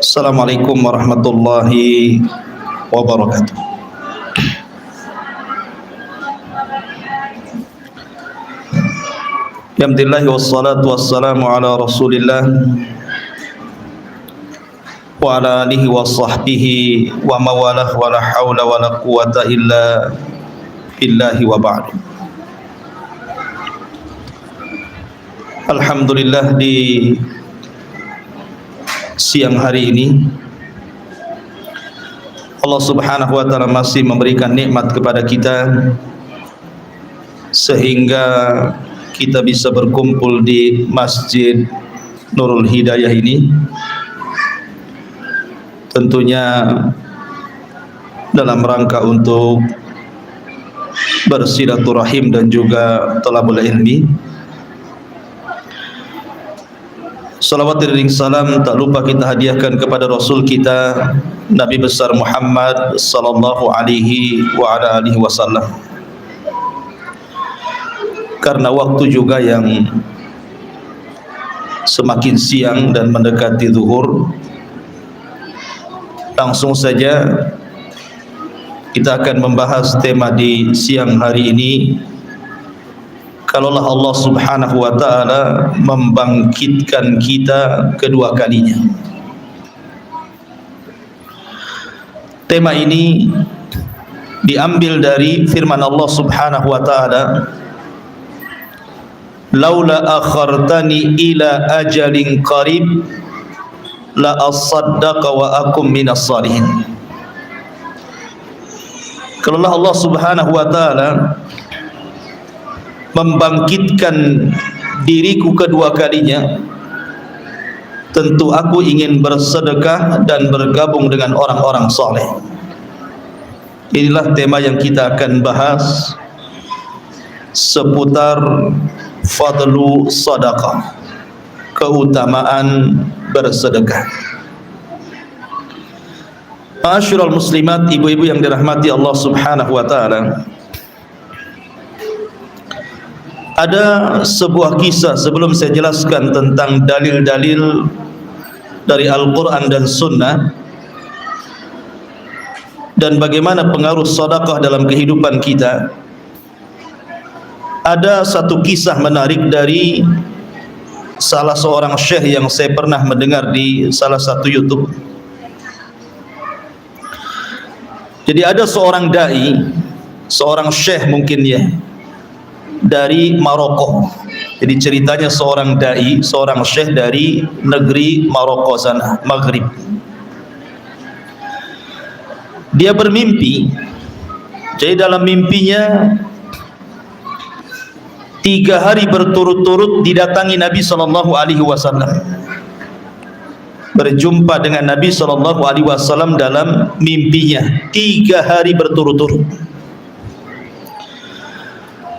Assalamualaikum warahmatullahi wabarakatuh. Alhamdulillah wassalatu wassalamu ala Rasulillah wa ala alihi wa sahbihi wa mawalah wa la hawla wa la quwata illa billahi wa ba'du. Alhamdulillah, di siang hari ini Allah Subhanahu wa taala masih memberikan nikmat kepada kita sehingga kita bisa berkumpul di Masjid Nurul Hidayah ini, tentunya dalam rangka untuk bersilaturahim dan juga thalabul ilmi. Salawat dan salam tak lupa kita hadiahkan kepada Rasul kita Nabi besar Muhammad sallallahu alaihi wa ala alihi wasallam. Karena waktu juga yang semakin siang dan mendekati zuhur, langsung saja kita akan membahas tema di siang hari ini. Kalaulah Allah Subhanahu wa taala membangkitkan kita kedua kalinya. Tema ini diambil dari firman Allah Subhanahu wa taala, laula akhartani ila ajalin qarib la asaddaqa wa akum minas salihin. Kalaulah Allah Subhanahu wa taala membangkitkan diriku kedua kalinya, tentu aku ingin bersedekah dan bergabung dengan orang-orang saleh. Inilah tema yang kita akan bahas seputar fadlu sadaqah, keutamaan bersedekah. Ma'asyiral muslimat, ibu-ibu yang dirahmati Allah Subhanahu wa taala, ada sebuah kisah sebelum saya jelaskan tentang dalil-dalil dari Al-Quran dan Sunnah dan bagaimana pengaruh sedekah dalam kehidupan kita. Ada satu kisah menarik dari salah seorang syekh yang saya pernah mendengar di salah satu YouTube. Jadi ada seorang dai, seorang syekh mungkin ya, dari Maroko. Jadi ceritanya seorang dai, seorang syekh dari negeri Maroko sana, Maghrib. Dia bermimpi. Jadi dalam mimpinya 3 hari berturut-turut didatangi Nabi sallallahu alaihi wasallam. Berjumpa dengan Nabi sallallahu alaihi wasallam dalam mimpinya 3 hari berturut-turut.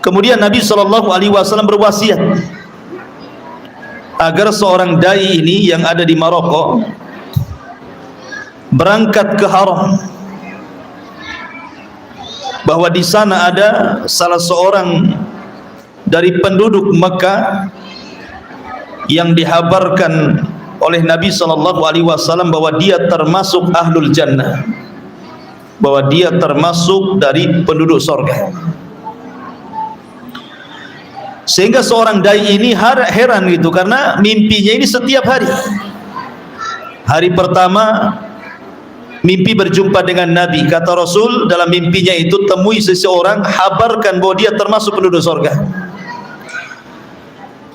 Kemudian Nabi sallallahu alaihi wasallam berwasiat agar seorang dai ini yang ada di Maroko berangkat ke Haram, bahwa di sana ada salah seorang dari penduduk Mekah yang dihabarkan oleh Nabi sallallahu alaihi wasallam bahwa dia termasuk ahlul jannah, bahwa dia termasuk dari penduduk surga. Sehingga seorang dai ini heran gitu, karena mimpinya ini setiap hari. Hari pertama mimpi berjumpa dengan Nabi, kata Rasul dalam mimpinya itu, temui seseorang, habarkan bahwa dia termasuk penduduk surga.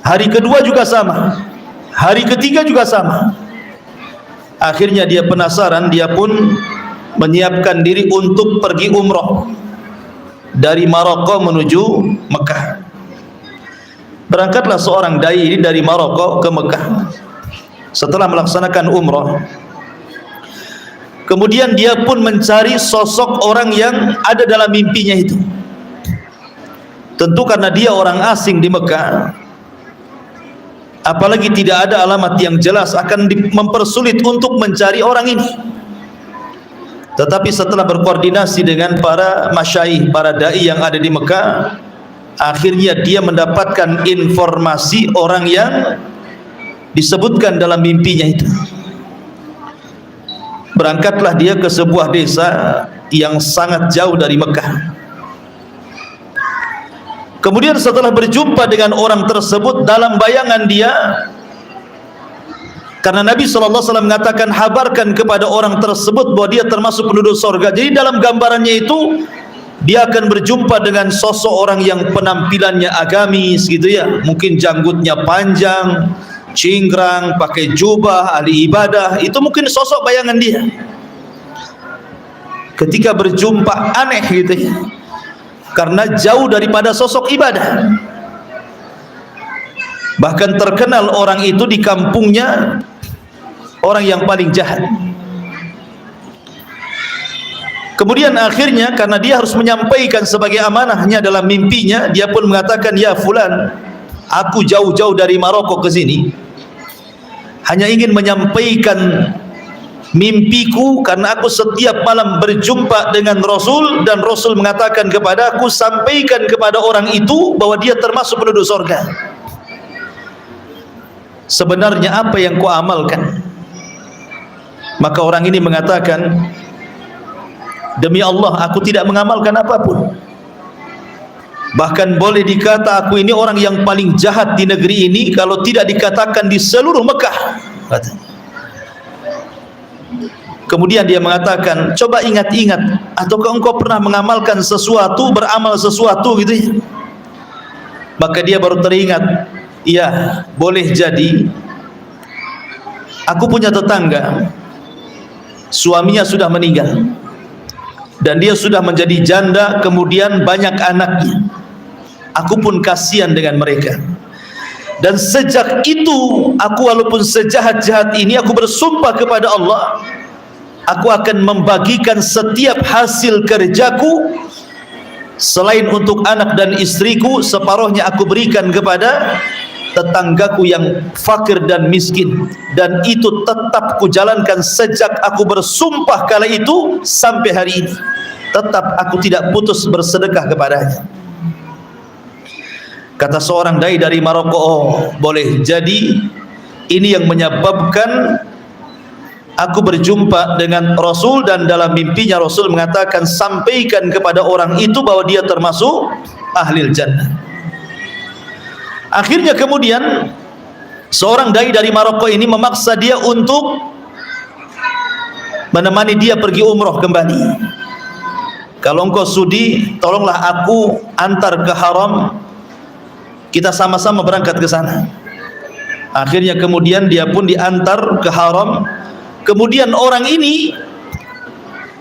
Hari kedua juga sama, hari ketiga juga sama. Akhirnya dia penasaran, dia pun menyiapkan diri untuk pergi umroh dari Maroko menuju Mekah. Berangkatlah seorang dai ini dari Maroko ke Mekah. Setelah melaksanakan umrah, kemudian dia pun mencari sosok orang yang ada dalam mimpinya itu. Tentu karena dia orang asing di Mekah, apalagi tidak ada alamat yang jelas, akan mempersulit untuk mencari orang ini. Tetapi setelah berkoordinasi dengan para masyaikh, para dai yang ada di Mekah, akhirnya dia mendapatkan informasi orang yang disebutkan dalam mimpinya itu. berangkatlah dia ke sebuah desa yang sangat jauh dari Mekah. Kemudian setelah berjumpa dengan orang tersebut, dalam bayangan dia, karena Nabi SAW mengatakan, habarkan kepada orang tersebut bahwa dia termasuk penduduk surga. Jadi dalam gambarannya itu, dia akan berjumpa dengan sosok orang yang penampilannya agamis gitu ya, mungkin janggutnya panjang, cingkrang, pakai jubah, ahli ibadah. Itu mungkin sosok bayangan dia. Ketika berjumpa aneh gitu ya, karena jauh daripada sosok ibadah. Bahkan terkenal orang itu di kampungnya orang yang paling jahat. Kemudian akhirnya karena dia harus menyampaikan sebagai amanahnya dalam mimpinya, dia pun mengatakan, ya fulan, aku jauh-jauh dari Maroko ke sini hanya ingin menyampaikan mimpiku, karena aku setiap malam berjumpa dengan Rasul dan Rasul mengatakan kepada aku, sampaikan kepada orang itu bahwa dia termasuk penduduk surga. Sebenarnya apa yang kau amalkan? Maka orang ini mengatakan, demi Allah aku tidak mengamalkan apapun. Bahkan boleh dikata aku ini orang yang paling jahat di negeri ini, kalau tidak dikatakan di seluruh Mekah. Kemudian dia mengatakan, coba ingat-ingat, ataukah engkau pernah mengamalkan sesuatu, beramal sesuatu gitu ya? Maka dia baru teringat, iya, boleh jadi aku punya tetangga, suaminya sudah meninggal dan dia sudah menjadi janda, kemudian banyak anaknya. Aku pun kasihan dengan mereka. Dan sejak itu, aku walaupun sejahat-jahat ini, aku bersumpah kepada Allah, aku akan membagikan setiap hasil kerjaku, selain untuk anak dan istriku, separuhnya aku berikan kepada tetanggaku yang fakir dan miskin. Dan itu tetap kujalankan sejak aku bersumpah kala itu sampai hari ini. Tetap aku tidak putus bersedekah kepadanya. Kata seorang dai dari Maroko, oh boleh jadi ini yang menyebabkan aku berjumpa dengan Rasul, dan dalam mimpinya Rasul mengatakan, sampaikan kepada orang itu bahwa dia termasuk ahlil jannah. Akhirnya kemudian seorang dai dari Maroko ini memaksa dia untuk menemani dia pergi umroh kembali. Kalau engkau sudi, tolonglah aku antar ke haram, kita sama-sama berangkat ke sana. Akhirnya kemudian dia pun diantar ke haram. Kemudian orang ini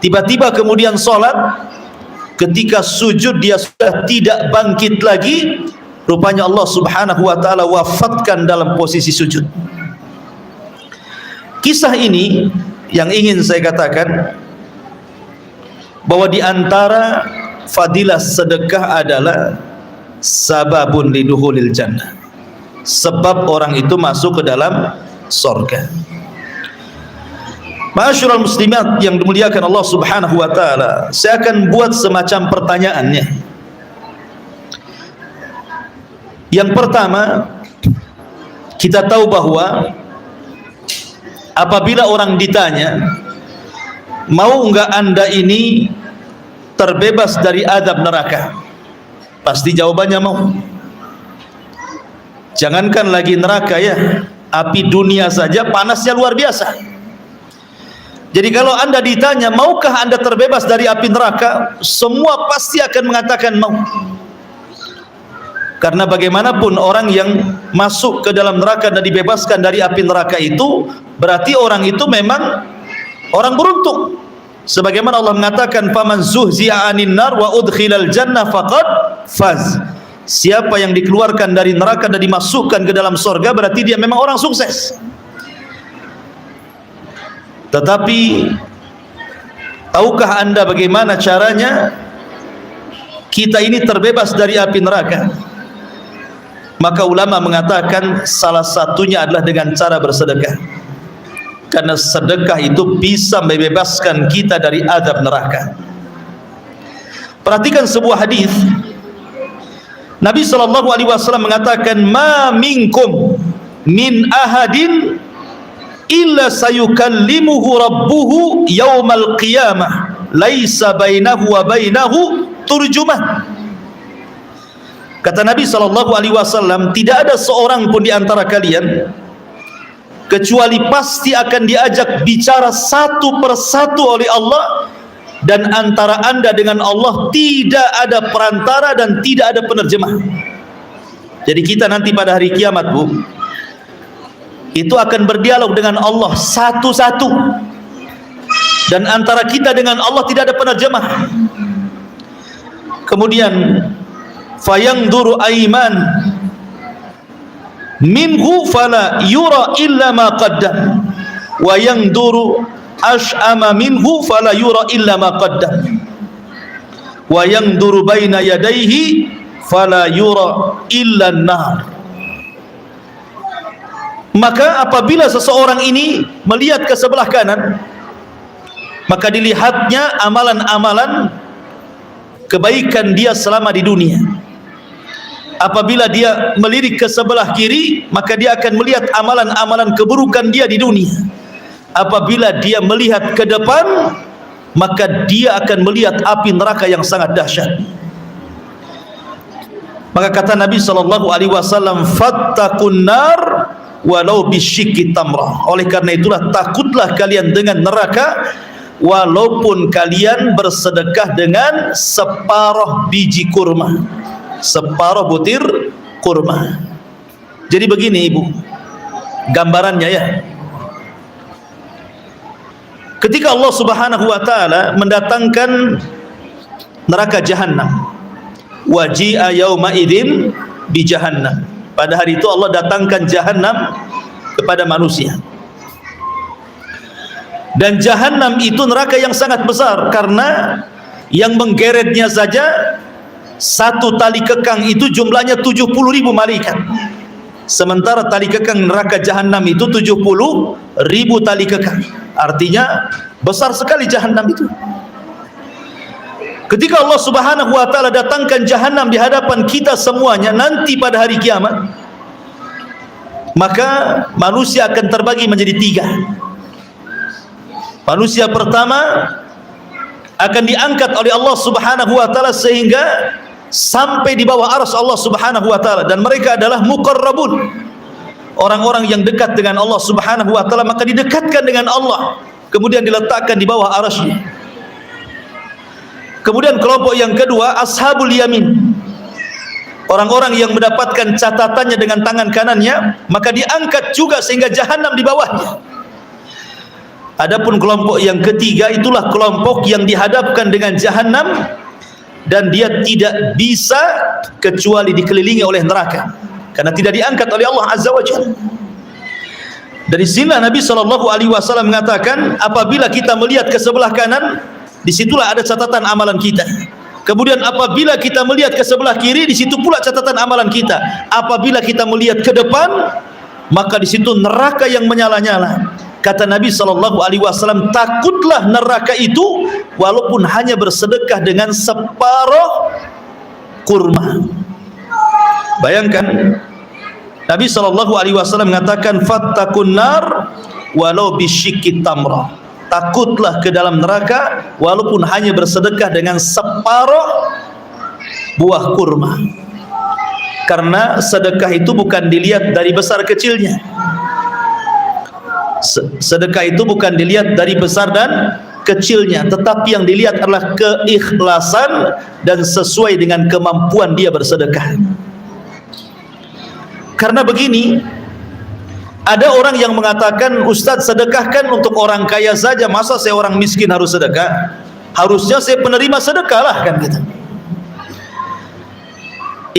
tiba-tiba kemudian sholat, ketika sujud dia sudah tidak bangkit lagi. Rupanya Allah Subhanahu wa ta'ala wafatkan dalam posisi sujud. Kisah ini yang ingin saya katakan, bahwa di antara fadilah sedekah adalah sababun liduhulil jannah, sebab orang itu masuk ke dalam surga. Ma'asyiral muslimat yang dimuliakan Allah Subhanahu wa ta'ala, saya akan buat semacam pertanyaannya. Yang pertama, kita tahu bahwa apabila orang ditanya, mau enggak anda ini terbebas dari azab neraka? Pasti jawabannya mau. Jangankan lagi neraka ya, api dunia saja panasnya luar biasa. Jadi kalau anda ditanya, maukah anda terbebas dari api neraka? Semua pasti akan mengatakan mau. Karena bagaimanapun orang yang masuk ke dalam neraka dan dibebaskan dari api neraka itu, berarti orang itu memang orang beruntung. Sebagaimana Allah mengatakan, faman zuhzi'a 'anil nar wa udkhilal jannah faqad faz. Siapa yang dikeluarkan dari neraka dan dimasukkan ke dalam surga, berarti dia memang orang sukses. Tetapi tahukah anda bagaimana caranya kita ini terbebas dari api neraka? Maka ulama mengatakan salah satunya adalah dengan cara bersedekah. Karena sedekah itu bisa membebaskan kita dari azab neraka. Perhatikan sebuah hadis. Nabi SAW mengatakan, ma minkum min ahadin illa sayukallimuhu rabbuhu yaumal qiyamah laisa bainahu wa bainahu turjumah. Kata Nabi SAW, tidak ada seorang pun di antara kalian kecuali pasti akan diajak bicara satu persatu oleh Allah, dan antara anda dengan Allah tidak ada perantara dan tidak ada penerjemah. Jadi kita nanti pada hari kiamat, Bu, itu akan berdialog dengan Allah satu-satu, dan antara kita dengan Allah tidak ada penerjemah. Kemudian fayangduru aiman minhu fala yura illa ma qaddam wa yangduru ash'ama minhu fala yura illa ma qaddam wa yangduru baina yadayhi fala yura illa an-nar. Maka apabila seseorang ini melihat ke sebelah kanan, maka dilihatnya amalan-amalan kebaikan dia selama di dunia. Apabila dia melirik ke sebelah kiri, maka dia akan melihat amalan-amalan keburukan dia di dunia. Apabila dia melihat ke depan, maka dia akan melihat api neraka yang sangat dahsyat. Maka kata Nabi SAW, fattaqun nar walau bisyikki tamrah. Oleh karena itulah takutlah kalian dengan neraka, walaupun kalian bersedekah dengan separuh biji kurma, separuh butir kurma. Jadi begini Ibu, gambarannya ya. Ketika Allah Subhanahu wa taala mendatangkan neraka jahanam, waji'a yauma idzin bi jahannam. Pada hari itu Allah datangkan jahanam kepada manusia. Dan jahanam itu neraka yang sangat besar, karena yang menggeretnya saja satu tali kekang itu jumlahnya 70.000 malaikat. Sementara tali kekang neraka jahanam itu 70.000 tali kekang. Artinya besar sekali jahanam itu. Ketika Allah Subhanahu wa taala datangkan jahanam di hadapan kita semuanya nanti pada hari kiamat, maka manusia akan terbagi menjadi 3. Manusia pertama akan diangkat oleh Allah Subhanahu wa taala sehingga sampai di bawah arsy Allah Subhanahu wa taala, dan mereka adalah muqarrabun, orang-orang yang dekat dengan Allah Subhanahu wa taala. Maka didekatkan dengan Allah, kemudian diletakkan di bawah arsy. Kemudian kelompok yang kedua, ashabul yamin, orang-orang yang mendapatkan catatannya dengan tangan kanannya, maka diangkat juga sehingga jahanam di bawahnya. Adapun kelompok yang ketiga, itulah kelompok yang dihadapkan dengan jahanam dan dia tidak bisa kecuali dikelilingi oleh neraka, karena tidak diangkat oleh Allah Azza wa Jalla. Dari sini Nabi SAW mengatakan, apabila kita melihat ke sebelah kanan, disitulah ada catatan amalan kita. Kemudian apabila kita melihat ke sebelah kiri, di situ pula catatan amalan kita. Apabila kita melihat ke depan, maka di situ neraka yang menyala-nyala. Kata Nabi SAW, takutlah neraka itu walaupun hanya bersedekah dengan separuh kurma. Bayangkan, Nabi SAW mengatakan, fattaqun nar walau bisyikki tamrah. Takutlah ke dalam neraka walaupun hanya bersedekah dengan separuh buah kurma. Karena sedekah itu bukan dilihat dari besar kecilnya. Sedekah itu bukan dilihat dari besar dan kecilnya, tetapi yang dilihat adalah keikhlasan dan sesuai dengan kemampuan dia bersedekah. Karena begini, ada orang yang mengatakan, Ustadz, sedekahkan untuk orang kaya saja, masa saya orang miskin harus sedekah? Harusnya saya penerima sedekah lah, kan gitu.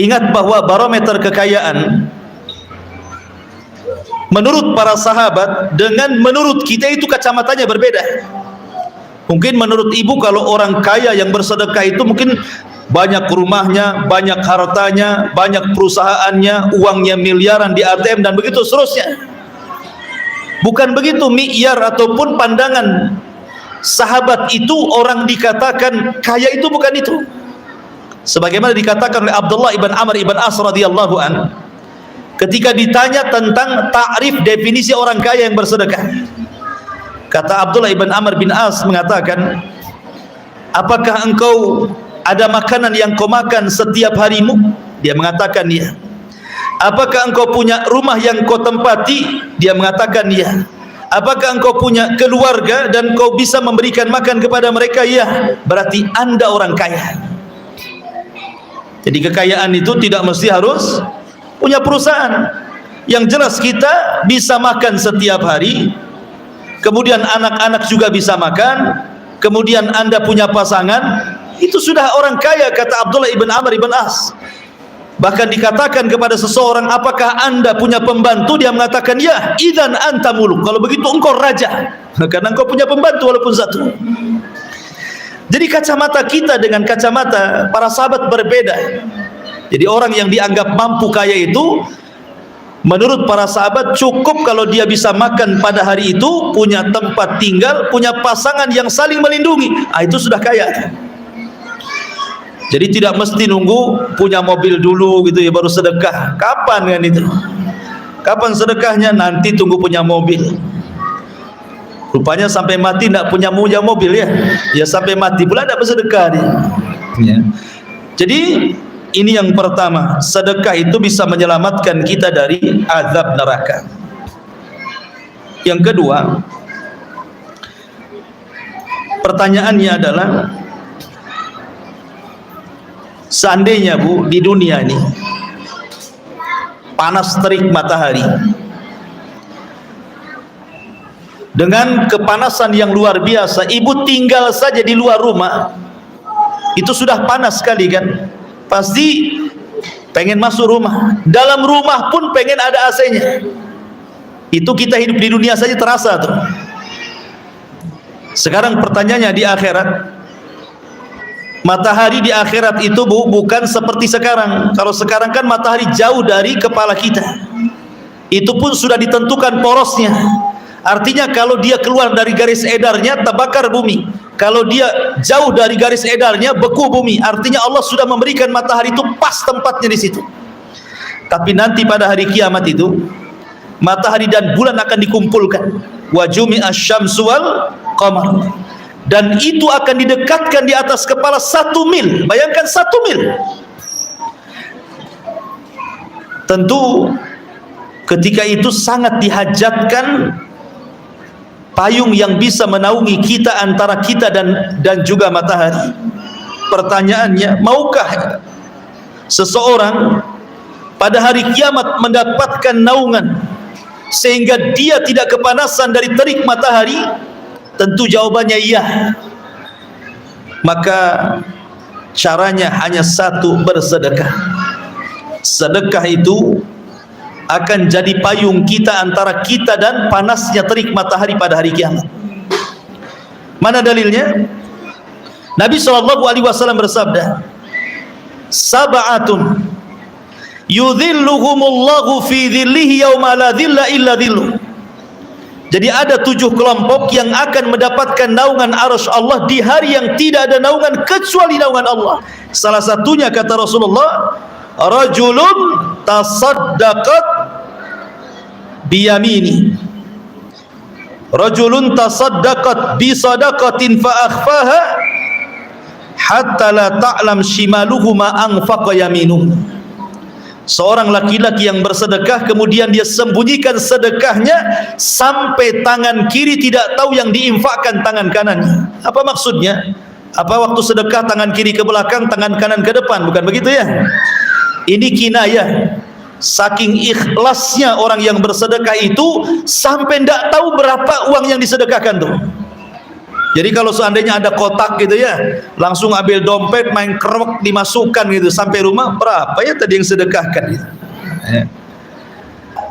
Ingat bahwa barometer kekayaan menurut para sahabat dengan menurut kita itu kacamatanya berbeda. Mungkin menurut ibu, kalau orang kaya yang bersedekah itu mungkin banyak rumahnya, banyak hartanya, banyak perusahaannya, uangnya miliaran di ATM dan begitu seterusnya. Bukan begitu mi'yar ataupun pandangan sahabat itu. Orang dikatakan kaya itu bukan itu. Sebagaimana dikatakan oleh Abdullah ibn Amr ibn As radhiyallahu an, ketika ditanya tentang ta'rif definisi orang kaya yang bersedekah. Kata Abdullah ibn Amr bin As mengatakan, apakah engkau ada makanan yang kau makan setiap harimu? Dia mengatakan ya. Apakah engkau punya rumah yang kau tempati? Dia mengatakan ya. Apakah engkau punya keluarga dan kau bisa memberikan makan kepada mereka? Ya. Berarti anda orang kaya. Jadi kekayaan itu tidak mesti harus punya perusahaan. Yang jelas kita bisa makan setiap hari, kemudian anak-anak juga bisa makan, kemudian anda punya pasangan, itu sudah orang kaya, kata Abdullah ibn Amr ibn As. Bahkan dikatakan kepada seseorang, apakah anda punya pembantu? Dia mengatakan ya. Idzan anta muluk, kalau begitu engkau raja, karena engkau punya pembantu walaupun satu. Jadi kacamata kita dengan kacamata para sahabat berbeda. Jadi orang yang dianggap mampu kaya itu, menurut para sahabat cukup kalau dia bisa makan pada hari itu, punya tempat tinggal, punya pasangan yang saling melindungi, itu sudah kaya. Jadi tidak mesti nunggu punya mobil dulu gitu ya baru sedekah. Kapan kan itu? Kapan sedekahnya? Nanti tunggu punya mobil. Rupanya sampai mati tidak punya mobil ya. Ya sampai mati pula tidak bersedekah dia. Ya. Jadi ini yang pertama, sedekah itu bisa menyelamatkan kita dari azab neraka. Yang kedua, pertanyaannya adalah, seandainya Bu, di dunia ini panas terik matahari, dengan kepanasan yang luar biasa, ibu tinggal saja di luar rumah, itu sudah panas sekali kan? Pasti pengen masuk rumah. Dalam rumah pun pengen ada AC-nya. Itu kita hidup di dunia saja terasa tuh. Sekarang pertanyaannya di akhirat, matahari di akhirat itu Bu, bukan seperti sekarang. Kalau sekarang kan matahari jauh dari kepala kita, itu pun sudah ditentukan porosnya. Artinya kalau dia keluar dari garis edarnya terbakar bumi, kalau dia jauh dari garis edarnya beku bumi. Artinya Allah sudah memberikan matahari itu pas tempatnya di situ. Tapi nanti pada hari kiamat itu matahari dan bulan akan dikumpulkan, wa jumi'asy syamsu wal qamar, dan itu akan didekatkan di atas kepala 1 mil. Bayangkan 1 mil. Tentu ketika itu sangat dihajatkan payung yang bisa menaungi kita, antara kita dan juga matahari. Pertanyaannya, maukah seseorang pada hari kiamat mendapatkan naungan sehingga dia tidak kepanasan dari terik matahari? Tentu jawabannya iya. Maka caranya hanya satu, bersedekah. Sedekah itu akan jadi payung kita antara kita dan panasnya terik matahari pada hari kiamat. Mana dalilnya? Nabi SAW bersabda, sab'atun yudhilluhumullahu fi dhillihi yawma la dhilla illa dhilluh. Jadi ada 7 kelompok yang akan mendapatkan naungan arasy Allah di hari yang tidak ada naungan kecuali naungan Allah. Salah satunya kata Rasulullah, rajulun tasaddaqat biyamini, rajulun tasaddaqat bi sadaqatin fa akhfaha hatta la ta'lam shimaluhu ma anfaqa yaminuhu. Seorang laki-laki yang bersedekah kemudian dia sembunyikan sedekahnya sampai tangan kiri tidak tahu yang diinfakkan tangan kanannya. Apa maksudnya? Apa waktu sedekah tangan kiri ke belakang, tangan kanan ke depan? Bukan begitu ya. Ini kinayah. Saking ikhlasnya orang yang bersedekah itu sampai tidak tahu berapa uang yang disedekahkan tuh. Jadi kalau seandainya ada kotak gitu ya, langsung ambil dompet, main kerok, dimasukkan gitu, sampai rumah berapa ya tadi yang sedekahkan gitu.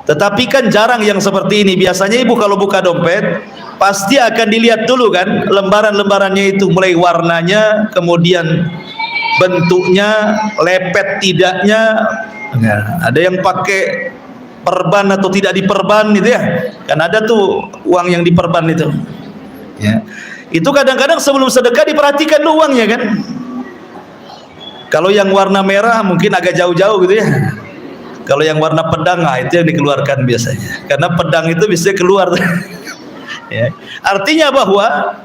Tetapi kan jarang yang seperti ini. Biasanya ibu kalau buka dompet pasti akan dilihat dulu kan lembaran-lembarannya itu, mulai warnanya, kemudian bentuknya, lepet tidaknya. Nah, ada yang pakai perban atau tidak diperban gitu ya. Kan ada tuh uang yang diperban itu. Ya. Itu kadang-kadang sebelum sedekah diperhatikan dulu uangnya kan. Kalau yang warna merah mungkin agak jauh-jauh gitu ya. Kalau yang warna pedang, itu yang dikeluarkan biasanya. Karena pedang itu bisa keluar. Ya. Artinya bahwa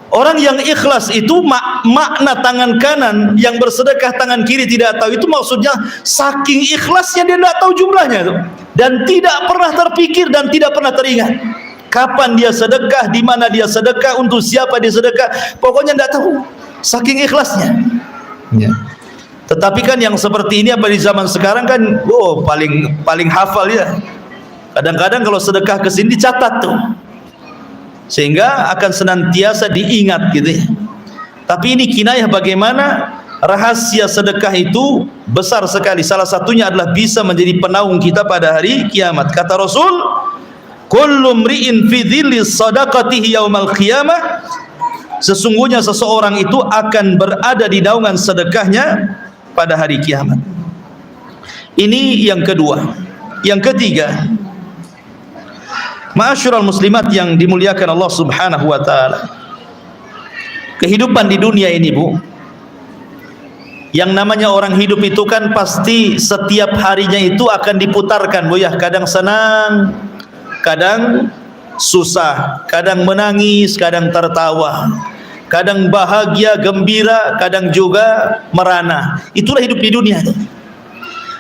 orang yang ikhlas itu makna tangan kanan yang bersedekah tangan kiri tidak tahu, itu maksudnya saking ikhlasnya dia tidak tahu jumlahnya itu, dan tidak pernah terpikir dan tidak pernah teringat kapan dia sedekah, di mana dia sedekah, untuk siapa dia sedekah, pokoknya tidak tahu, saking ikhlasnya. Ya. Tetapi kan yang seperti ini apa di zaman sekarang kan, paling hafal ya. Kadang-kadang kalau sedekah ke sini dicatat tuh, sehingga akan senantiasa diingat gitu ya. Tapi ini kinayah bagaimana rahasia sedekah itu besar sekali. Salah satunya adalah bisa menjadi penaung kita pada hari kiamat. Kata Rasul, kullu mri'in fi dhilli sadaqatihi yaumal qiyamah, sesungguhnya seseorang itu akan berada di naungan sedekahnya pada hari kiamat. Ini yang kedua. Yang ketiga, ma'asyiral muslimat yang dimuliakan Allah Subhanahu wa taala, kehidupan di dunia ini, Bu, yang namanya orang hidup itu kan pasti setiap harinya itu akan diputarkan, Bu ya. Kadang senang, kadang susah, kadang menangis, kadang tertawa, kadang bahagia, gembira, kadang juga merana. Itulah hidup di dunia.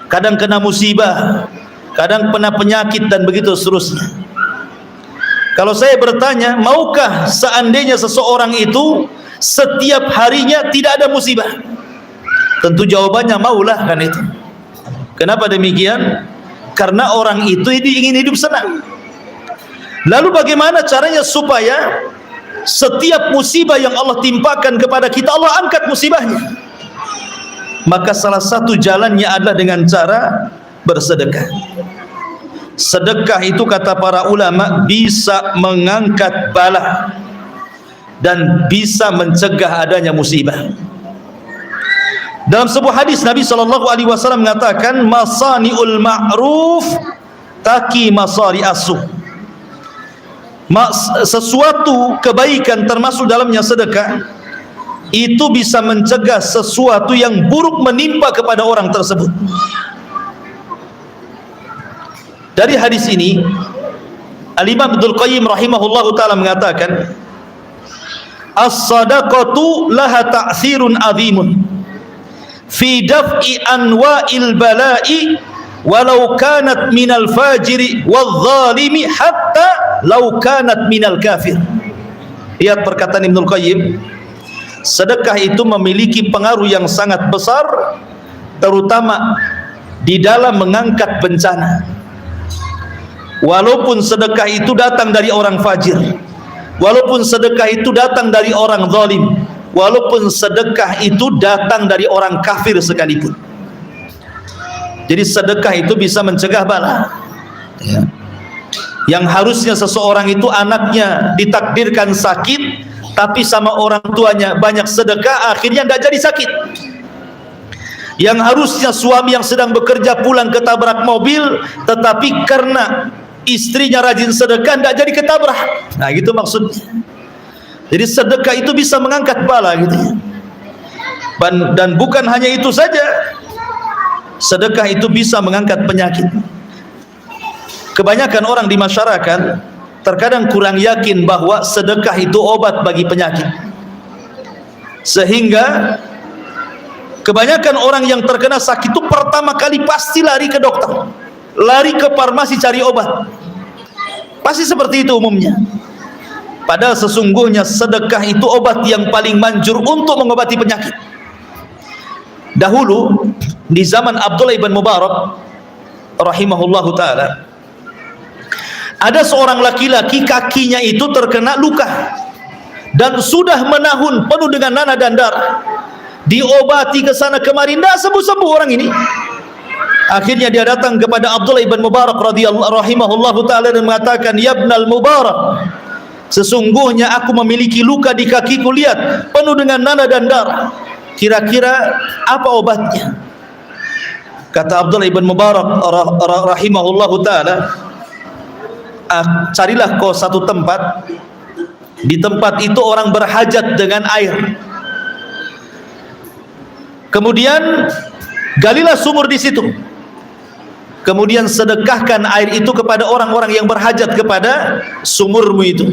Kadang kena musibah, kadang kena penyakit, dan begitu seterusnya. Kalau saya bertanya, maukah seandainya seseorang itu setiap harinya tidak ada musibah? Tentu jawabannya maulah, kan itu. Kenapa demikian? Karena orang itu ingin hidup senang. Lalu bagaimana caranya supaya setiap musibah yang Allah timpakan kepada kita, Allah angkat musibahnya? Maka salah satu jalannya adalah dengan cara bersedekah. Sedekah itu kata para ulama bisa mengangkat bala dan bisa mencegah adanya musibah. Dalam sebuah hadis Nabi SAW mengatakan, masani'ul ma'ruf taki masari asu. Sesuatu kebaikan termasuk dalamnya sedekah itu bisa mencegah sesuatu yang buruk menimpa kepada orang tersebut. Dari hadis ini Al-Imam Ibnul Qayyim rahimahullahu ta'ala mengatakan, as-sadaqatu laha ta'thirun azimun fi daf'i anwa'il bala'i walau kanat minal fajiri wal-zalimi hatta law kanat minal kafir. Lihat perkataan Ibnul Qayyim, sedekah itu memiliki pengaruh yang sangat besar, terutama di dalam mengangkat bencana. Walaupun sedekah itu datang dari orang fajir, walaupun sedekah itu datang dari orang zalim, walaupun sedekah itu datang dari orang kafir sekalipun. Jadi sedekah itu bisa mencegah bala ya. Yang harusnya seseorang itu anaknya ditakdirkan sakit, tapi sama orang tuanya banyak sedekah, akhirnya tidak jadi sakit. Yang harusnya suami yang sedang bekerja pulang ketabrak mobil, tetapi karena istrinya rajin sedekah tidak jadi ketabrak. Nah gitu maksudnya. Jadi sedekah itu bisa mengangkat bala gitu ya. Dan bukan hanya itu saja, sedekah itu bisa mengangkat penyakit. Kebanyakan orang di masyarakat terkadang kurang yakin bahwa sedekah itu obat bagi penyakit, sehingga kebanyakan orang yang terkena sakit itu pertama kali pasti lari ke dokter, lari ke farmasi cari obat. Pasti seperti itu umumnya. Padahal sesungguhnya sedekah itu obat yang paling manjur untuk mengobati penyakit. Dahulu di zaman Abdullah ibn Mubarak rahimahullahu ta'ala, ada seorang laki-laki kakinya itu terkena luka dan sudah menahun penuh dengan nanah dan darah. Diobati ke sana kemari, tidak sembuh-sembuh orang ini. Akhirnya dia datang kepada Abdullah ibn Mubarak radhiyallahu rahimahullahu ta'ala dan mengatakan, ya ibnal Mubarak, sesungguhnya aku memiliki luka di kakiku, lihat penuh dengan nanah dan darah. Kira-kira apa obatnya? Kata Abdullah ibn Mubarak rahimahullahu ta'ala, carilah kau satu tempat, di tempat itu orang berhajat dengan air, kemudian galilah sumur di situ, kemudian sedekahkan air itu kepada orang-orang yang berhajat kepada sumurmu itu.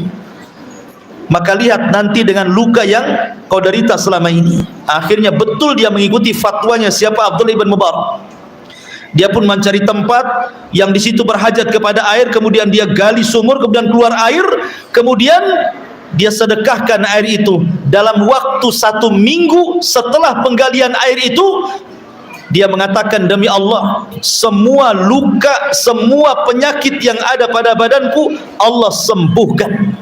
Maka lihat nanti dengan luka yang kau derita selama ini. Akhirnya betul dia mengikuti fatwanya siapa? Abdullah ibn Mubarak. Dia pun mencari tempat yang di situ berhajat kepada air, kemudian dia gali sumur, kemudian keluar air, kemudian dia sedekahkan air itu. Dalam waktu 1 minggu setelah penggalian air itu, dia mengatakan, demi Allah, semua luka, semua penyakit yang ada pada badanku Allah sembuhkan.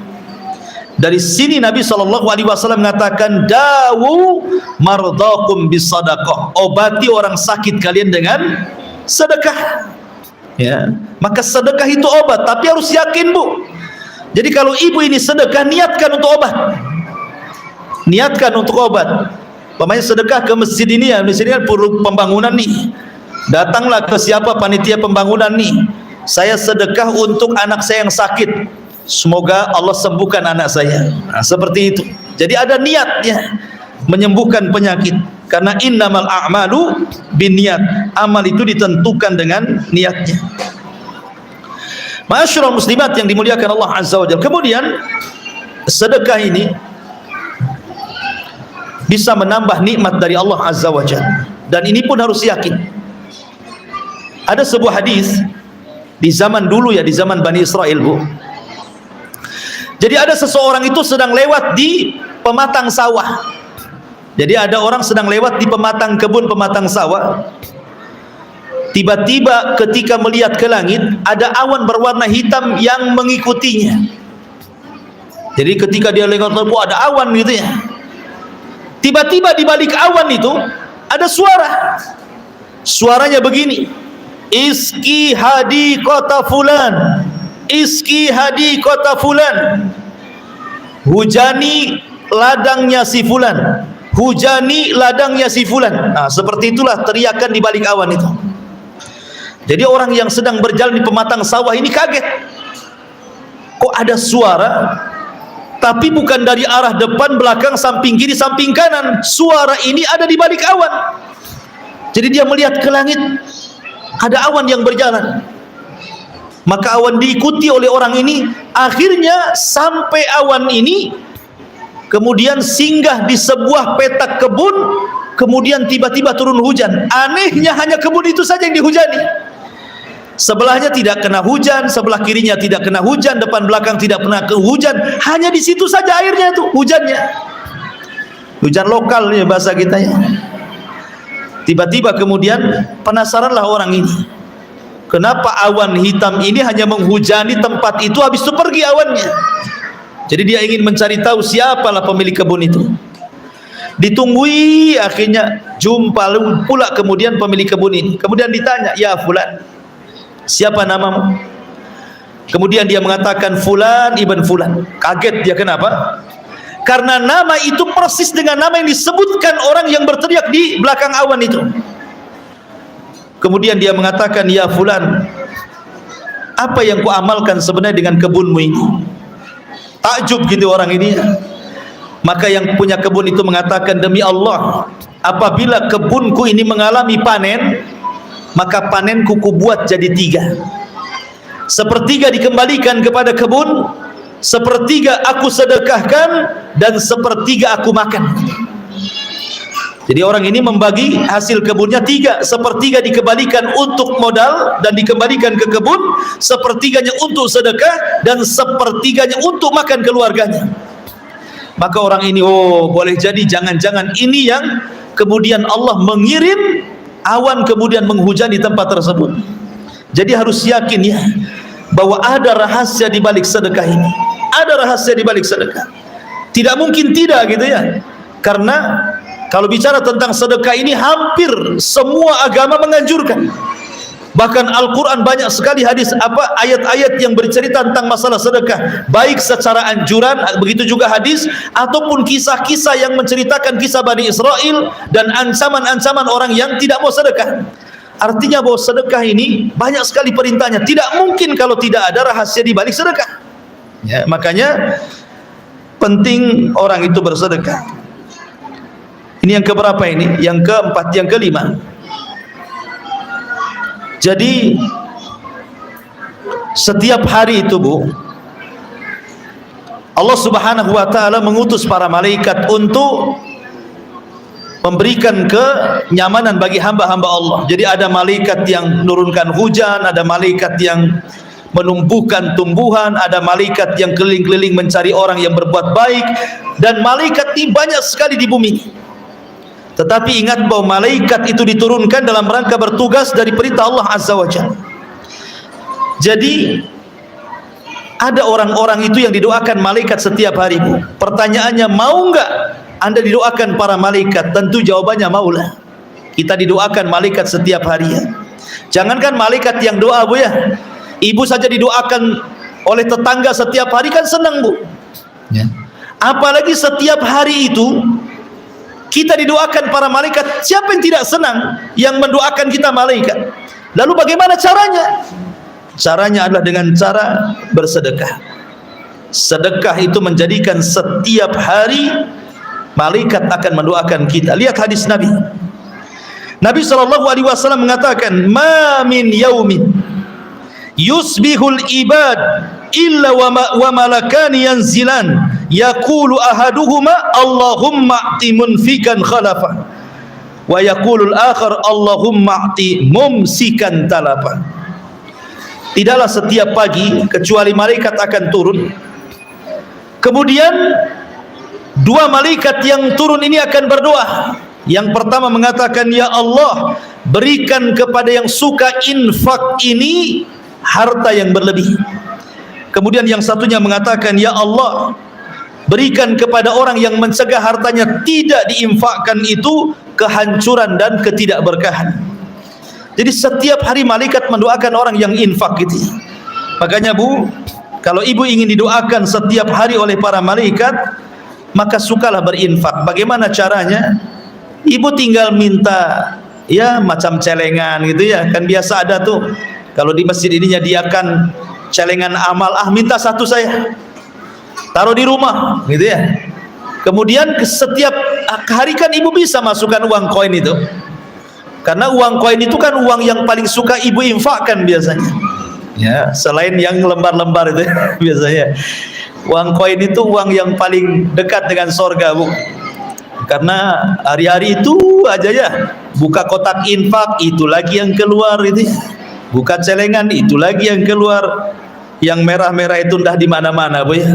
Dari sini Nabi SAW mengatakan, dawu mardakum bisadaqah, obati orang sakit kalian dengan sedekah. Ya, maka sedekah itu obat, tapi harus yakin, Bu. Jadi kalau ibu ini sedekah, niatkan untuk obat. Niatkan untuk obat. Pokoknya sedekah ke masjid ini, ya, masjid ini perlu pembangunan nih. Datanglah ke siapa panitia pembangunan nih. Saya sedekah untuk anak saya yang sakit. Semoga Allah sembuhkan anak saya. Nah, seperti itu. Jadi ada niatnya menyembuhkan penyakit. Karena innamal a'malu binniyat. Amal itu ditentukan dengan niatnya. Ma'asyiral muslimat yang dimuliakan Allah Azza wa Jalla. Kemudian sedekah ini bisa menambah nikmat dari Allah Azza wa Jalla. Dan ini pun harus yakin. Ada sebuah hadis di zaman dulu, ya, di zaman Bani Israel, Bu. Jadi ada seseorang itu sedang lewat di pematang sawah. Jadi ada orang sedang lewat di pematang kebun, pematang sawah. Tiba-tiba ketika melihat ke langit, ada awan berwarna hitam yang mengikutinya. Jadi ketika dia lewat, ada awan gitu ya. Tiba-tiba di balik awan itu ada suara. Suaranya begini, iski hadi kota fulan, iski hadi kota fulan, hujani ladangnya si fulan, hujani ladangnya si fulan. Nah, seperti itulah teriakan di balik awan itu. Jadi orang yang sedang berjalan di pematang sawah ini kaget. Kok ada suara, tapi bukan dari arah depan, belakang, samping kiri, samping kanan. Suara ini ada di balik awan. Jadi dia melihat ke langit, ada awan yang berjalan. Maka awan diikuti oleh orang ini. Akhirnya sampai awan ini kemudian singgah di sebuah petak kebun. Kemudian tiba-tiba turun hujan. Anehnya hanya kebun itu saja yang dihujani. Sebelahnya tidak kena hujan, sebelah kirinya tidak kena hujan, depan belakang tidak pernah ke hujan. Hanya di situ saja airnya itu, hujannya. Hujan lokal ya bahasa kita ya. Tiba-tiba kemudian penasaranlah orang ini. Kenapa awan hitam ini hanya menghujani tempat itu, habis itu pergi awannya. Jadi dia ingin mencari tahu siapalah pemilik kebun itu. Ditunggui, akhirnya jumpa pula kemudian pemilik kebun ini. Kemudian ditanya, ya fulan, siapa namamu? Kemudian dia mengatakan fulan ibn fulan. Kaget dia, kenapa? Karena nama itu persis dengan nama yang disebutkan orang yang berteriak di belakang awan itu. Kemudian dia mengatakan, ya fulan, apa yang ku amalkan sebenarnya dengan kebunmu ini? Takjub gitu orang ini. Maka yang punya kebun itu mengatakan, demi Allah, apabila kebunku ini mengalami panen, maka panenku ku buat jadi 3. Sepertiga dikembalikan kepada kebun, sepertiga aku sedekahkan, dan sepertiga aku makan. Jadi orang ini membagi hasil kebunnya 3, sepertiga dikembalikan untuk modal dan dikembalikan ke kebun, sepertiganya untuk sedekah, dan sepertiganya untuk makan keluarganya. Maka orang ini, oh boleh jadi jangan-jangan ini yang kemudian Allah mengirim awan kemudian menghujani tempat tersebut. Jadi harus yakin ya, bahwa ada rahasia di balik sedekah ini. Ada rahasia di balik sedekah. Tidak mungkin tidak gitu ya. Karena kalau bicara tentang sedekah ini, hampir semua agama menganjurkan. Bahkan Al-Quran banyak sekali hadis ayat-ayat yang bercerita tentang masalah sedekah, baik secara anjuran, begitu juga hadis, ataupun kisah-kisah yang menceritakan kisah Bani Israel dan ancaman-ancaman orang yang tidak mau sedekah. Artinya bahwa sedekah ini banyak sekali perintahnya. Tidak mungkin kalau tidak ada rahasia di balik sedekah ya. Makanya penting orang itu bersedekah. Ini yang keberapa ini? Yang keempat, yang kelima. Jadi setiap hari itu Bu, Allah Subhanahu wa taala mengutus para malaikat untuk memberikan kenyamanan bagi hamba-hamba Allah. Jadi ada malaikat yang menurunkan hujan, ada malaikat yang menumbuhkan tumbuhan, ada malaikat yang keliling-keliling mencari orang yang berbuat baik, dan malaikat ini banyak sekali di bumi. Tetapi ingat bahwa malaikat itu diturunkan dalam rangka bertugas dari perintah Allah Azza wa Jalla. Jadi ada orang-orang itu yang didoakan malaikat setiap hari Bu. Pertanyaannya, mau enggak Anda didoakan para malaikat? Tentu jawabannya maulah. Kita didoakan malaikat setiap hari ya. Jangankan malaikat yang doa Bu ya, ibu saja didoakan oleh tetangga setiap hari kan senang Bu ya. Apalagi setiap hari itu kita didoakan para malaikat. Siapa yang tidak senang yang mendoakan kita malaikat? Lalu bagaimana caranya? Caranya adalah dengan cara bersedekah. Sedekah itu menjadikan setiap hari malaikat akan mendoakan kita. Lihat hadis Nabi. Nabi SAW mengatakan, "Ma min yaumin yusbihul ibad illa wa malakani yanzilan yaqulu ahaduhuma Allahumma a'ti munfikan khalafa wa yaqulul akhar Allahumma a'ti mumsikan talafa." Tidaklah setiap pagi kecuali malaikat akan turun. Kemudian dua malaikat yang turun ini akan berdoa. Yang pertama mengatakan, "Ya Allah, berikan kepada yang suka infak ini harta yang berlebih." Kemudian yang satunya mengatakan, "Ya Allah, berikan kepada orang yang mencegah hartanya tidak diinfakkan itu kehancuran dan ketidakberkahan." Jadi setiap hari malaikat mendoakan orang yang infak gitu. Makanya Bu, kalau ibu ingin didoakan setiap hari oleh para malaikat, maka sukalah berinfak. Bagaimana caranya? Ibu tinggal minta ya macam celengan gitu ya. Kan biasa ada tuh kalau di masjid ini nyediakan celengan amal, minta satu saya, taruh di rumah gitu ya. Kemudian setiap hari kan ibu bisa masukkan uang koin itu, karena uang koin itu kan uang yang paling suka ibu infakkan biasanya ya, selain yang lembar-lembar itu biasanya. Uang koin itu uang yang paling dekat dengan sorga Bu, karena hari-hari itu aja ya, buka kotak infak itu lagi yang keluar itu, buka celengan itu lagi yang keluar. Yang merah-merah itu dah di mana-mana Bu ya,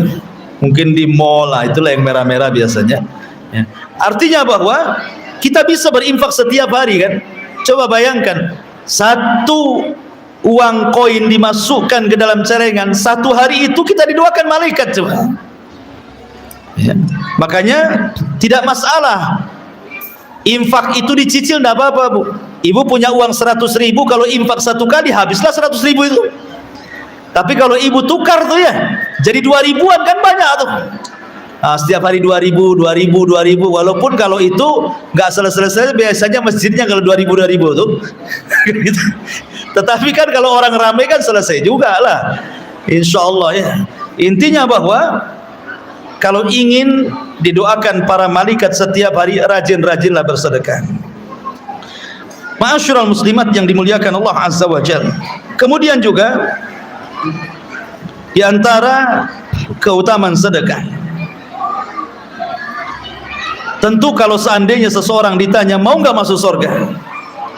mungkin di mall lah, itulah yang merah-merah biasanya ya. Artinya bahwa kita bisa berinfak setiap hari kan. Coba bayangkan, satu uang koin dimasukkan ke dalam celengan, satu hari itu kita didoakan malaikat coba ya. Makanya tidak masalah infak itu dicicil, tidak apa-apa Bu. Ibu punya uang 100.000, kalau infak satu kali habislah 100.000 itu. Tapi kalau ibu tukar tuh ya, jadi 2.000-an kan banyak tuh. Setiap hari 2.000, walaupun kalau itu nggak selesai biasanya masjidnya kalau 2.000 tuh gitu. Tetapi kan kalau orang ramai kan selesai juga lah, insya Allah ya. Intinya bahwa kalau ingin didoakan para malaikat setiap hari, rajin-rajinlah bersedekah. Ma'asyiral muslimat yang dimuliakan Allah Azza wa Jalla. Kemudian juga di antara keutamaan sedekah, tentu kalau seandainya seseorang ditanya mau nggak masuk surga,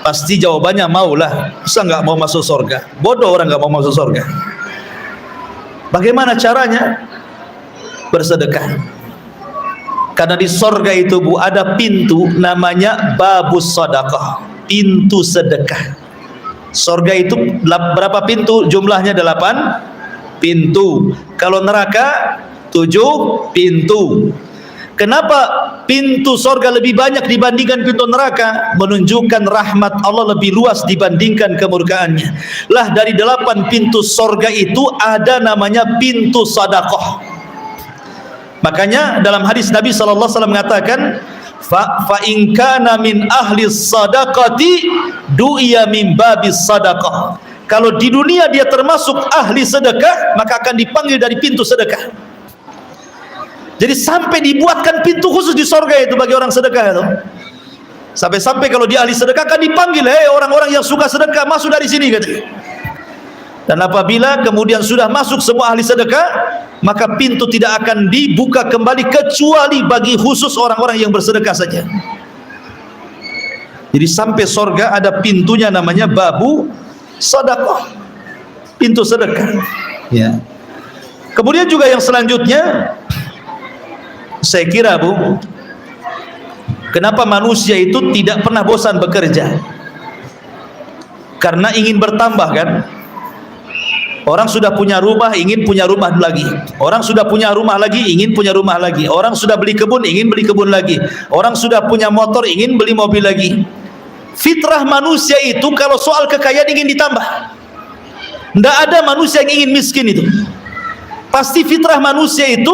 pasti jawabannya maulah. Masa nggak mau masuk surga? Bodoh orang nggak mau masuk surga. Bagaimana caranya? Bersedekah. Karena di surga itu Bu ada pintu namanya babus sedekah, pintu sedekah. Surga itu berapa pintu? Jumlahnya 8 pintu. Kalau neraka 7 pintu. Kenapa pintu surga lebih banyak dibandingkan pintu neraka? Menunjukkan rahmat Allah lebih luas dibandingkan kemurkaannya. Lah dari 8 pintu surga itu ada namanya pintu sedekah. Makanya dalam hadis Nabi SAW mengatakan, fa in kana min ahli sadaqati du'iya min babis sadaqah. Kalau di dunia dia termasuk ahli sedekah, maka akan dipanggil dari pintu sedekah. Jadi sampai dibuatkan pintu khusus di surga itu bagi orang sedekah itu. Sampai-sampai kalau dia ahli sedekah kan dipanggil, hei orang-orang yang suka sedekah, masuk dari sini katanya. Dan apabila kemudian sudah masuk semua ahli sedekah, maka pintu tidak akan dibuka kembali kecuali bagi khusus orang-orang yang bersedekah saja. Jadi sampai sorga ada pintunya, namanya babu sedekah, pintu sedekah. Ya. Kemudian juga yang selanjutnya, saya kira Bu, kenapa manusia itu tidak pernah bosan bekerja? Karena ingin bertambah kan? Orang sudah punya rumah, ingin punya rumah lagi. Orang sudah punya rumah lagi, ingin punya rumah lagi. Orang sudah beli kebun, ingin beli kebun lagi. Orang sudah punya motor, ingin beli mobil lagi. Fitrah manusia itu kalau soal kekayaan ingin ditambah. Tidak ada manusia yang ingin miskin itu. Pasti fitrah manusia itu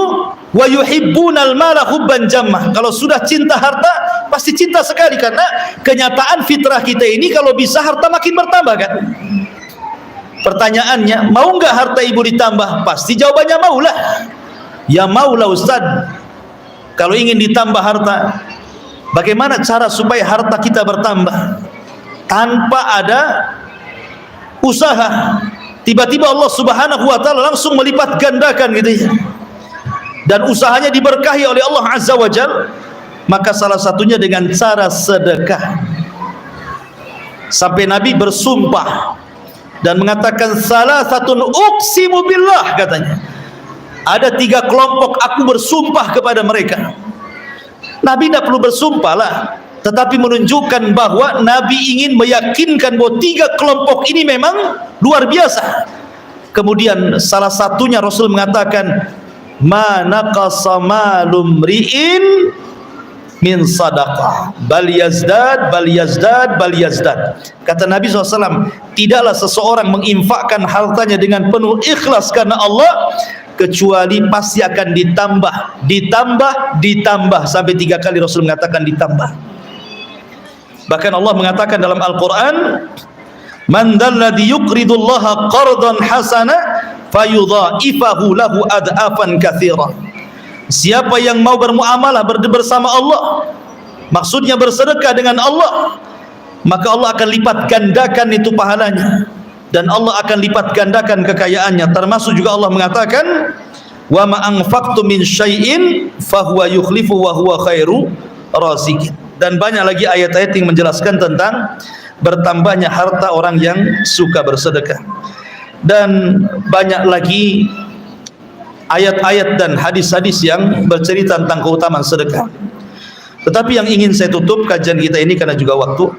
wa yuhibbunal mala hubban jammah. Kalau sudah cinta harta, pasti cinta sekali, karena kenyataan fitrah kita ini kalau bisa harta makin bertambah kan. Pertanyaannya, mau enggak harta ibu ditambah? Pasti jawabannya maulah. Ya maulah Ustaz. Kalau ingin ditambah harta, bagaimana cara supaya harta kita bertambah tanpa ada usaha? Tiba-tiba Allah Subhanahu wa taala langsung melipat gandakan gitu ya. Dan usahanya diberkahi oleh Allah Azza wa Jalla. Maka salah satunya dengan cara sedekah. Sampai Nabi bersumpah dan mengatakan, salah satu uqsimu billah, katanya, ada 3 kelompok aku bersumpah kepada mereka. Nabi tidak perlu bersumpah lah, tetapi menunjukkan bahwa Nabi ingin meyakinkan bahwa 3 kelompok ini memang luar biasa. Kemudian salah satunya Rasul mengatakan, ma naqasa malum ri'in min sadaqah bal yazdad bal yazdad bal yazdad. Kata Nabi SAW, tidaklah seseorang menginfakkan hartanya dengan penuh ikhlas karena Allah, kecuali pasti akan ditambah, ditambah, ditambah, sampai 3 kali Rasul mengatakan ditambah. Bahkan Allah mengatakan dalam Al-Quran, man dzalladzi yuqridullaha qardan hasana fayudha'ifahu lahu ad'afan katsira. Siapa yang mau bermuamalah bersama Allah, maksudnya bersedekah dengan Allah, maka Allah akan lipat gandakan itu pahalanya, dan Allah akan lipat gandakan kekayaannya. Termasuk juga Allah mengatakan, wa ma anfaqtum min syai'in fahuwa yukhlifu wa huwa khairu raziqin. Dan banyak lagi ayat-ayat yang menjelaskan tentang bertambahnya harta orang yang suka bersedekah. Dan banyak lagi ayat-ayat dan hadis-hadis yang bercerita tentang keutamaan sedekah. Tetapi yang ingin saya tutup kajian kita ini karena juga waktu,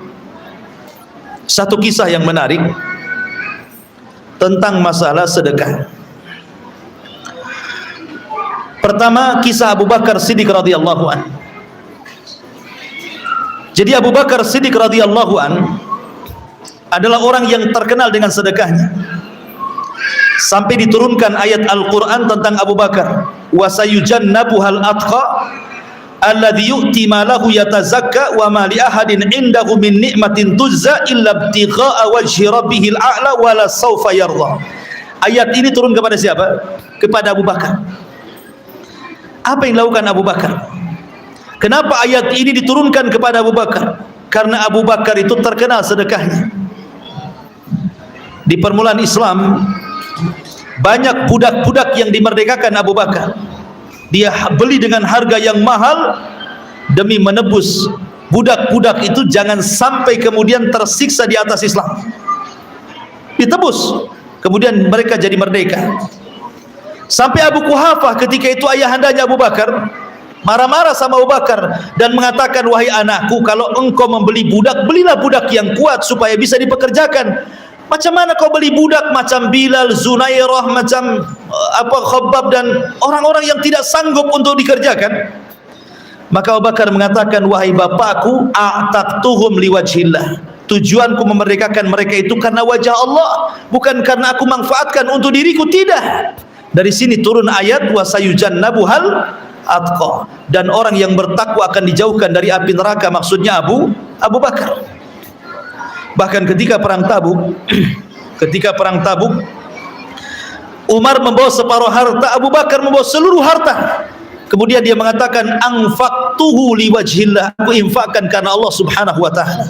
satu kisah yang menarik tentang masalah sedekah. Pertama, kisah Abu Bakar Siddiq radhiyallahu an. Jadi Abu Bakar Siddiq radhiyallahu an adalah orang yang terkenal dengan sedekahnya. Sampai diturunkan ayat Al-Quran tentang Abu Bakar, wa sayujannabuhal atqa alladhi yu'ti malahu yatazakka wa ma li ahadin indahu min ni'matin tuzza illa ibtigha'a wajhi rabbihil a'la wa la sawfa yarda. Ayat ini turun kepada siapa? Kepada Abu Bakar. Apa yang dilakukan Abu Bakar? Kenapa ayat ini diturunkan kepada Abu Bakar? Karena Abu Bakar itu terkenal sedekahnya. Di permulaan Islam, banyak budak-budak yang dimerdekakan Abu Bakar. Dia beli dengan harga yang mahal demi menebus budak-budak itu jangan sampai kemudian tersiksa di atas Islam. Ditebus, kemudian mereka jadi merdeka. Sampai Abu Quhafah ketika itu ayahandanya Abu Bakar marah-marah sama Abu Bakar dan mengatakan, wahai anakku, kalau engkau membeli budak, belilah budak yang kuat supaya bisa dipekerjakan. Macam mana kau beli budak macam Bilal, Zunairah, macam Khabbab dan orang-orang yang tidak sanggup untuk dikerjakan? Maka Abu Bakar mengatakan, wahai bapakku, a'taqtuhum liwajhillah. Tujuanku memerdekakan mereka itu karena wajah Allah, bukan karena aku manfaatkan untuk diriku, tidak. Dari sini turun ayat wa sayujannabuhal atqa, dan orang yang bertakwa akan dijauhkan dari api neraka, maksudnya Abu Bakar. Bahkan ketika perang Tabuk, Umar membawa separuh harta, Abu Bakar membawa seluruh harta. Kemudian dia mengatakan, anfaqtuhu liwajhillah, aku infakkan karena Allah Subhanahu wa taala.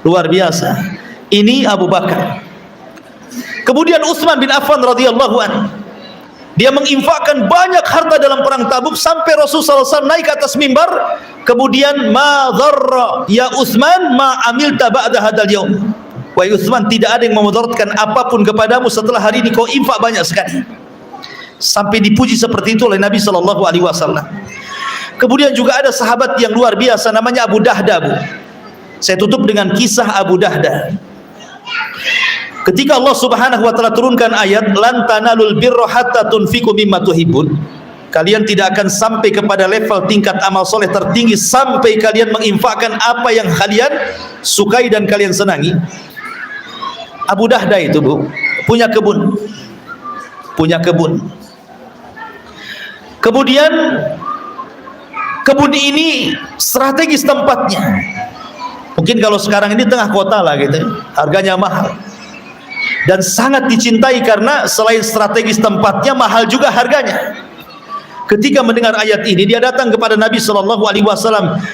Luar biasa. Ini Abu Bakar. Kemudian Utsman bin Affan radhiyallahu anhu, dia menginfakkan banyak harta dalam perang Tabuk sampai Rasulullah SAW naik ke atas mimbar. Kemudian, ma dharra ya Utsman ma amilta ba'da hadzal yaum. Wahai Utsman, tidak ada yang memudaratkan apapun kepadamu setelah hari ini, kau infak banyak sekali. Sampai dipuji seperti itu oleh Nabi SAW. Kemudian juga ada sahabat yang luar biasa namanya Abu Dahda, Bu. Saya tutup dengan kisah Abu Dahda. Ketika Allah Subhanahu wa taala turunkan ayat lan tanalul birra hatta tunfiqu mimma tuhibbun, kalian tidak akan sampai kepada level tingkat amal soleh tertinggi sampai kalian menginfakkan apa yang kalian sukai dan kalian senangi. Abu Dahda itu, Bu, punya kebun. Kemudian kebun ini strategis tempatnya. Mungkin kalau sekarang ini tengah kota lah gitu, harganya mahal. Dan sangat dicintai karena selain strategis tempatnya, mahal juga harganya. Ketika mendengar ayat ini, dia datang kepada Nabi SAW.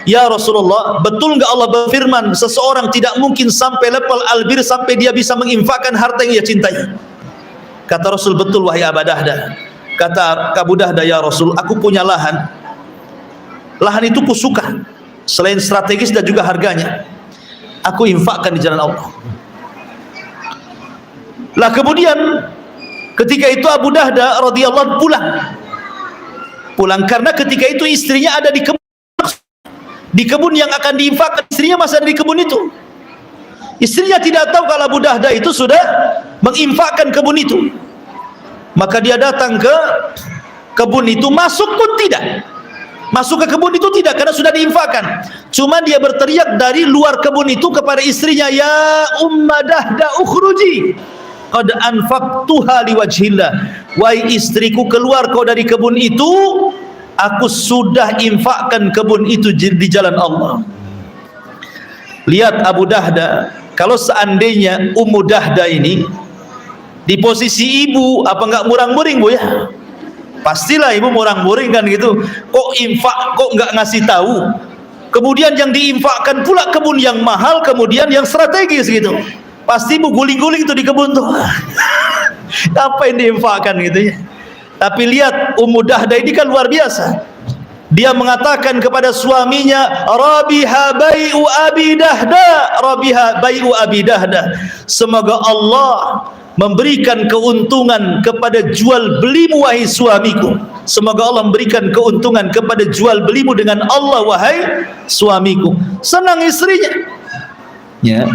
Ya Rasulullah, betul enggak Allah berfirman seseorang tidak mungkin sampai level albir sampai dia bisa menginfakkan harta yang dia cintai? Kata Rasul, betul wahai Abu Dahda. Kata Abu Dahda, ya Rasul, aku punya lahan. Lahan itu kusuka, selain strategis dan juga harganya, aku infakkan di jalan Allah. Lah kemudian ketika itu Abu Dahda radhiyallahu pulang karena ketika itu istrinya ada di kebun yang akan diinfakkan. Istrinya masih ada di kebun itu. Istrinya tidak tahu kalau Abu Dahda itu sudah menginfakkan kebun itu. Maka dia datang ke kebun itu, masuk pun tidak. Masuk ke kebun itu tidak, karena sudah diinfakkan. Cuma dia berteriak dari luar kebun itu kepada istrinya, ya Umma Dahda ukhruji qad anfaqtuha liwajhillah. Wahai istriku, keluar kau dari kebun itu, aku sudah infakkan kebun itu di jalan Allah. Lihat Abu Dahda, kalau seandainya Ummu Dahda ini di posisi ibu, apa enggak murang-muring, Bu, ya? Pastilah ibu murang-muring kan gitu. Kok infak, kok enggak ngasih tahu? Kemudian yang diinfakkan pula kebun yang mahal, kemudian yang strategis gitu. Pasti ibu guling-guling itu di kebun tuh. Apa yang diinfakkan gitu ya? Tapi lihat Ummu Dahda ini kan luar biasa. Dia mengatakan kepada suaminya, Rabiha bai'u Abi Dahda, Rabiha bai'u Abi Dahda. Semoga Allah memberikan keuntungan kepada jual belimu wahai suamiku. Semoga Allah memberikan keuntungan kepada jual belimu dengan Allah wahai suamiku. Senang istrinya. Ya.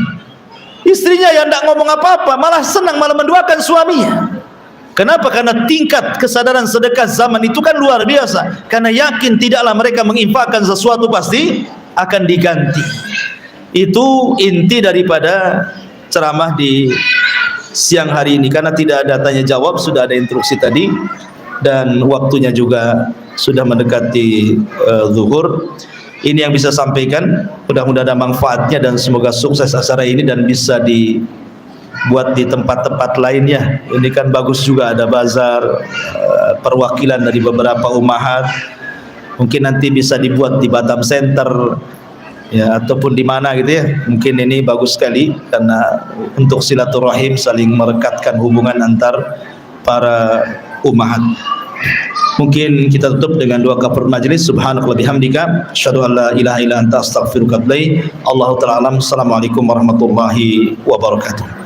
Istrinya yang tidak ngomong apa-apa, malah senang, malah mendoakan suaminya. Kenapa? Karena tingkat kesadaran sedekah zaman itu kan luar biasa. Karena yakin tidaklah mereka menginfakkan sesuatu pasti akan diganti. Itu inti daripada ceramah di siang hari ini. Karena tidak ada tanya jawab, sudah ada instruksi tadi, dan waktunya juga sudah mendekati zuhur. Ini yang bisa sampaikan, mudah-mudahan ada manfaatnya dan semoga sukses acara ini dan bisa dibuat di tempat-tempat lainnya. Ini kan bagus juga, ada bazar, perwakilan dari beberapa ummahat. Mungkin nanti bisa dibuat di Batam Center ya, ataupun di mana gitu ya. Mungkin ini bagus sekali karena untuk silaturahim, saling merekatkan hubungan antar para ummahat. Mungkin kita tutup dengan doa kafaratul majlis. Subhanakallah bihamdika asyhadu an la ilaha illa anta astaghfiruka wa atubu ilaik. Allahu ta'ala alam. Assalamualaikum warahmatullahi wabarakatuh.